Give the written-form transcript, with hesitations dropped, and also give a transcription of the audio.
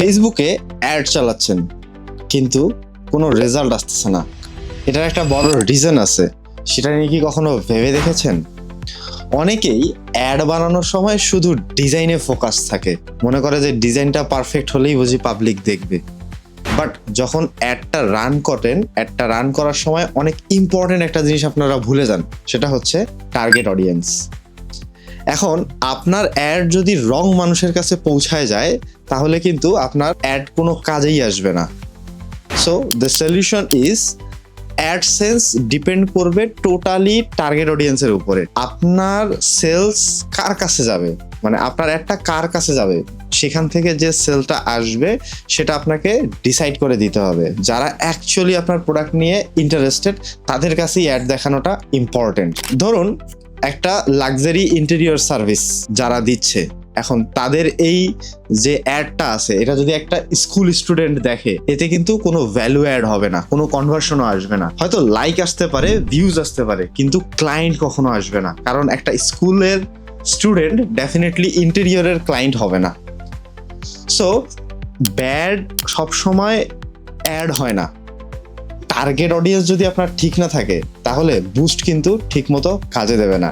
ফেসবুকে অ্যাড চালাচ্ছেন কিন্তু কোনো রেজাল্ট আসতেছে না, এটার একটা বড় রিজন আছে। সেটা নিয়ে কি কখনো ভেবে দেখেছেন? অনেকেই অ্যাড বানানোর সময় শুধু ডিজাইনে ফোকাস থাকে, মনে করে যে ডিজাইনটা পারফেক্ট হলেই বুঝি পাবলিক দেখবে। বাট যখন অ্যাডটা রান করার সময় অনেক ইম্পর্টেন্ট একটা জিনিস আপনারা ভুলে যান, সেটা হচ্ছে টার্গেট অডিয়েন্স। এখন আপনার অ্যাড যদি রং মানুষের কাছে পৌঁছায় যায়, তাহলে কিন্তু আপনার অ্যাড কোনো কাজেই আসবে না। So the solution is AdSense depend করবে টোটালি টার্গেট অডিয়েন্সের উপরে। আপনার সেলস কার কাছে যাবে, মানে আপনার অ্যাডটা কার কাছে যাবে, সেখান থেকে যে সেলটা আসবে সেটা আপনাকে ডিসাইড করে দিতে হবে। যারা অ্যাকচুয়ালি আপনার প্রোডাক্ট নিয়ে ইন্টারেস্টেড, তাদের কাছেই অ্যাড দেখানোটা ইম্পর্টেন্ট। ধরুন একটা লাক্সারি ইন্টেরিয়র সার্ভিস যারা দিচ্ছে, এখন তাদের এই যে অ্যাডটা আছে, এটা যদি একটা স্কুল স্টুডেন্ট দেখে, এতে কিন্তু কোনো ভ্যালু অ্যাড হবে না, কোনো কনভার্সনও আসবে না। হয়তো লাইক আসতে পারে, ভিউজ আসতে পারে, কিন্তু ক্লায়েন্ট কখনো আসবে না, কারণ একটা স্কুলের স্টুডেন্ট ডেফিনেটলি ইন্টেরিয়রের ক্লায়েন্ট হবে না। সো ব্যাড সবসময় অ্যাড হয় না। টার্গেট অডিয়েন্স যদি আপনার ঠিক না থাকে, তাহলে বুস্ট কিন্তু ঠিক মতো কাজে দেবে না।